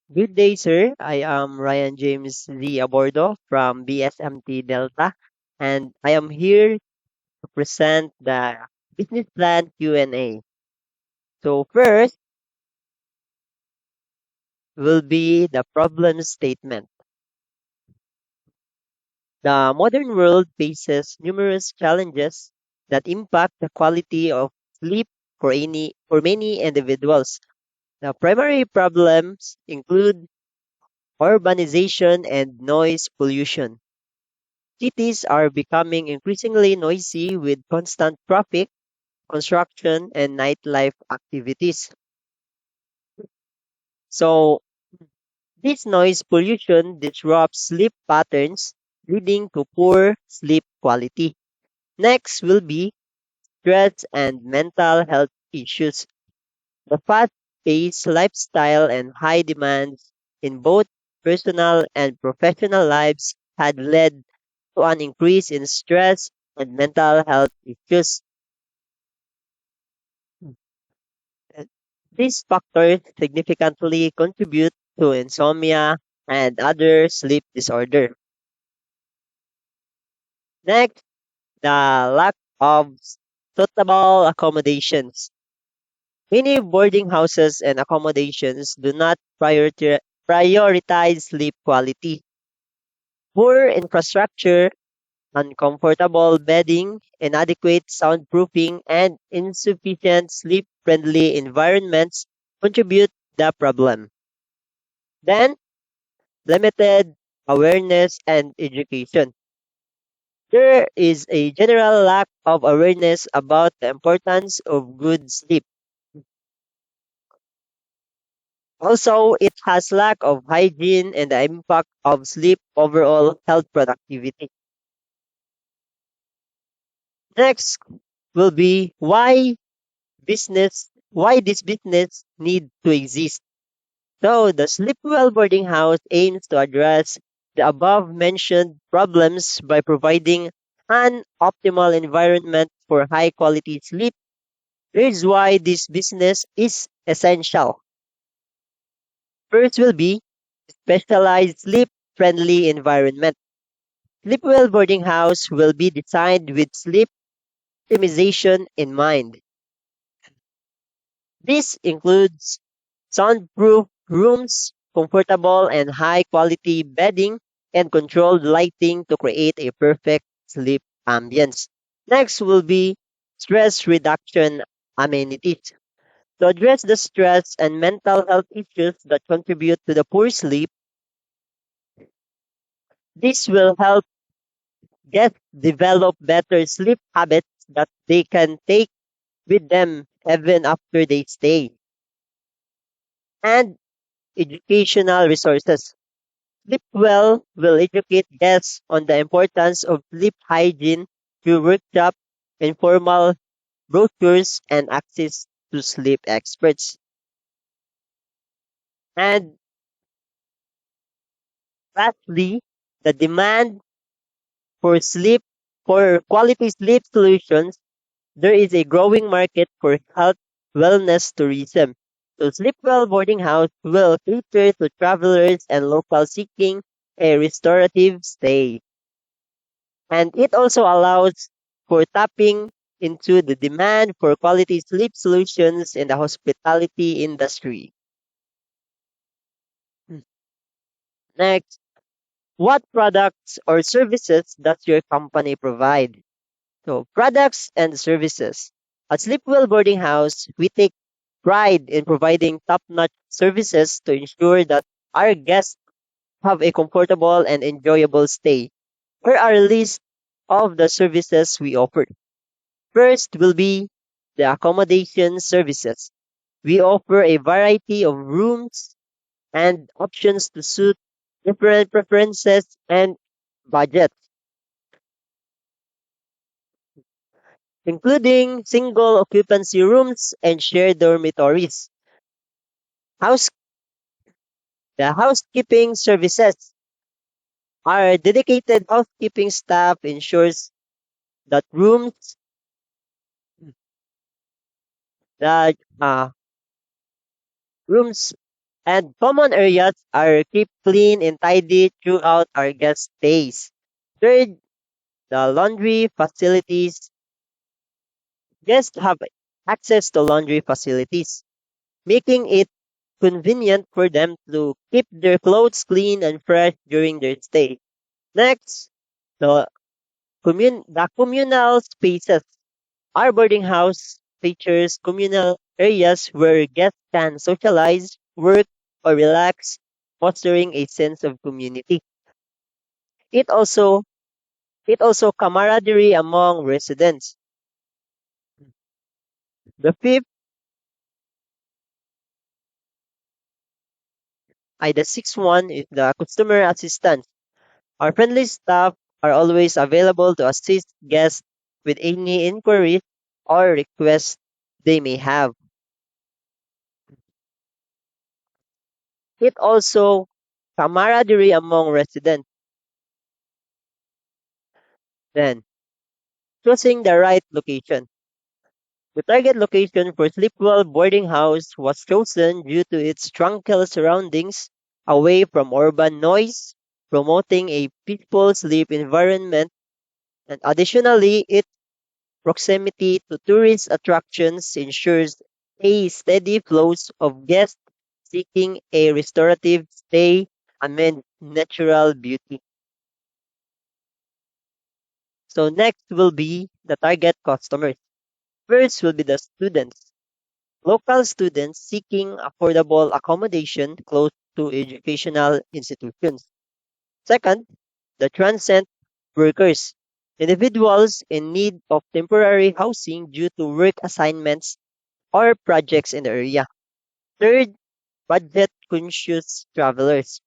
Good day, sir. I am Ryan James Z. Abordo from BSMT Delta, and I am here to present the business plan Q&A. So first will be the problem statement. The modern world faces numerous challenges that impact the quality of sleep for many individuals. The primary problems include urbanization and noise pollution. Cities are becoming increasingly noisy with constant traffic, construction, and nightlife activities. So, this noise pollution disrupts sleep patterns, leading to poor sleep quality. Next will be stress and mental health issues. The fast paced lifestyle and high demands in both personal and professional lives had led to an increase in stress and mental health issues. These factors significantly contribute to insomnia and other sleep disorder. Next, the lack of suitable accommodations. Many boarding houses and accommodations do not prioritize sleep quality. Poor infrastructure, uncomfortable bedding, inadequate soundproofing, and insufficient sleep-friendly environments contribute the problem. Then, limited awareness and education. There is a general lack of awareness about the importance of good sleep. Also, it has lack of hygiene and the impact of sleep overall health productivity. Next will be why this business need to exist. So the Sleepwell boarding house aims to address the above mentioned problems by providing an optimal environment for high quality sleep. Here's why this business is essential. First will be specialized sleep friendly environment. Sleepwell boarding house will be designed with sleep optimization in mind. This includes soundproof rooms, comfortable and high quality bedding, and controlled lighting to create a perfect sleep ambience. Next will be stress reduction amenities. To address the stress and mental health issues that contribute to the poor sleep, this will help guests develop better sleep habits that they can take with them even after they stay. And educational resources. Sleepwell will educate guests on the importance of sleep hygiene through workshops, informal brochures, and access to sleep experts. And lastly, the demand for sleep, for quality sleep solutions, there is a growing market for health wellness tourism. So Sleepwell Boarding House will cater to travelers and locals seeking a restorative stay. And it also allows for tapping into the demand for quality sleep solutions in the hospitality industry. Next, what products or services does your company provide? So, products and services. At Sleepwell Boarding House, we take pride in providing top-notch services to ensure that our guests have a comfortable and enjoyable stay. Here are a list of the services we offer. First will be the accommodation services. We offer a variety of rooms and options to suit different preferences and budgets, including single occupancy rooms and shared dormitories. House, the housekeeping services. Our dedicated housekeeping staff ensures that that rooms And common areas are kept clean and tidy throughout our guest stays. Third, the laundry facilities. Guests have access to laundry facilities, making it convenient for them to keep their clothes clean and fresh during their stay. Next, the the communal spaces. Our boarding house features communal areas where guests can socialize, work, or relax, fostering a sense of community. It also it also camaraderie among residents. The fifth, the sixth one is the customer assistance. Our friendly staff are always available to assist guests with any inquiries or requests they may have. It also camaraderie among residents. Then, choosing the right location. The target location for Sleepwell boarding house was chosen due to its tranquil surroundings, away from urban noise, promoting a peaceful sleep environment, and additionally, its proximity to tourist attractions ensures a steady flow of guests seeking a restorative stay amid natural beauty. So next will be the target customers. First will be the students. Local students seeking affordable accommodation close to educational institutions. Second, the transient workers, individuals in need of temporary housing due to work assignments or projects in the area. Third, budget conscious travelers,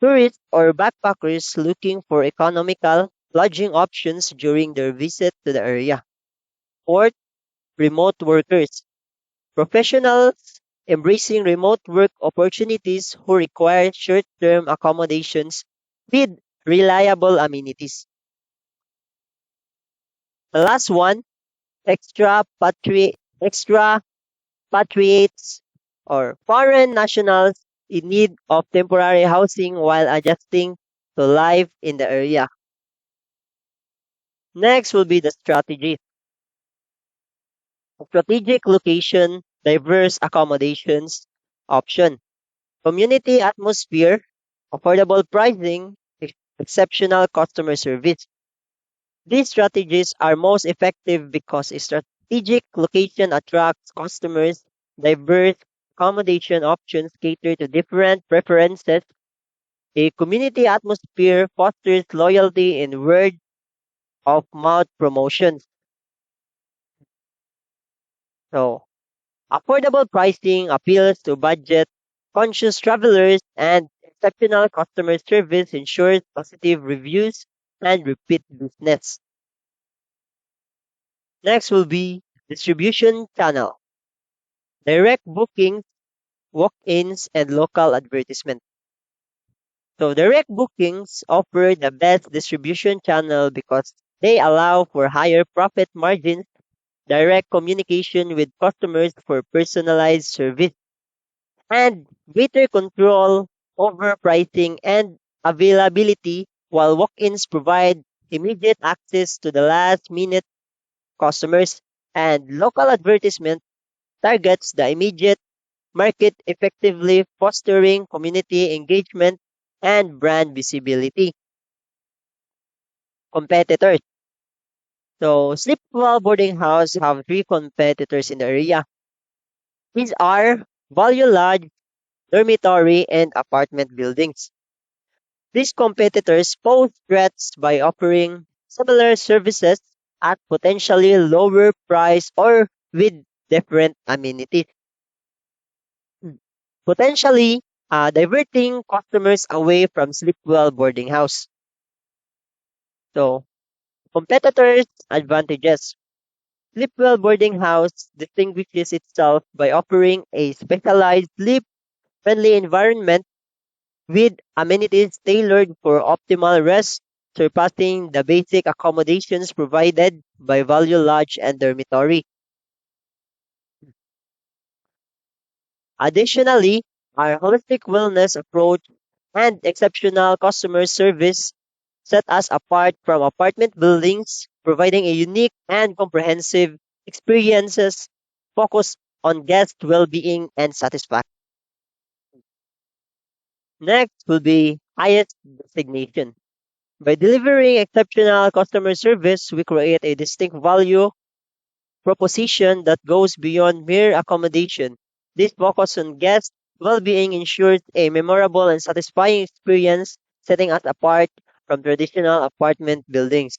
tourists or backpackers looking for economical lodging options during their visit to the area. Fourth, remote workers, professionals embracing remote work opportunities who require short-term accommodations with reliable amenities. The last one, expatriates or foreign nationals in need of temporary housing while adjusting to life in the area. Next will be the strategy. Strategic location, diverse accommodations option, community atmosphere, affordable pricing, exceptional customer service. These strategies are most effective because a strategic location attracts customers, diverse accommodation options cater to different preferences, a community atmosphere fosters loyalty and word of mouth promotions. So, affordable pricing appeals to budget conscious travelers and exceptional customer service ensures positive reviews and repeat business. Next will be distribution channel, direct bookings, walk-ins, and local advertisement. So direct bookings offer the best distribution channel because they allow for higher profit margins, direct communication with customers for personalized service, and greater control over pricing and availability, while walk-ins provide immediate access to the last minute customers, and local advertisement targets the immediate market effectively, fostering community engagement and brand visibility. Competitors. So Sleepwell Boarding House have three competitors in the area. These are Value Lodge, dormitory, and apartment buildings. These competitors pose threats by offering similar services at potentially lower price or with different amenities, potentially diverting customers away from Sleepwell Boarding House. So, competitors' advantages. Sleepwell Boarding House distinguishes itself by offering a specialized sleep-friendly environment with amenities tailored for optimal rest, surpassing the basic accommodations provided by Value Lodge and Dormitory. Additionally, Our holistic wellness approach and exceptional customer service set us apart from apartment buildings, providing a unique and comprehensive experiences focused on guest well-being and satisfaction. Next will be highest designation. By delivering exceptional customer service, we create a distinct value proposition that goes beyond mere accommodation. This focus on guest well-being ensures a memorable and satisfying experience, setting us apart from traditional apartment buildings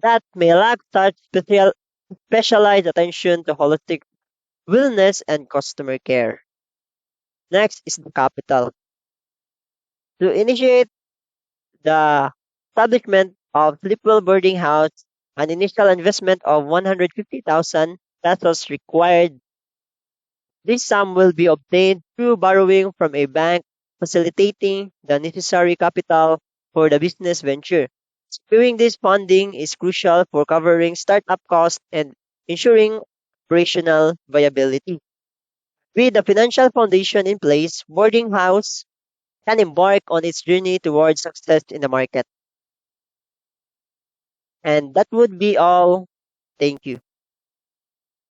that may lack such specialized attention to holistic wellness and customer care. Next is the capital. To initiate the establishment of Sleepwell Boarding House, an initial investment of 150,000 pesos required. This sum will be obtained through borrowing from a bank, facilitating the necessary capital for the business venture. Securing this funding is crucial for covering startup costs and ensuring operational viability. With the financial foundation in place, Boarding House can embark on its journey towards success in the market. And that would be all. Thank you.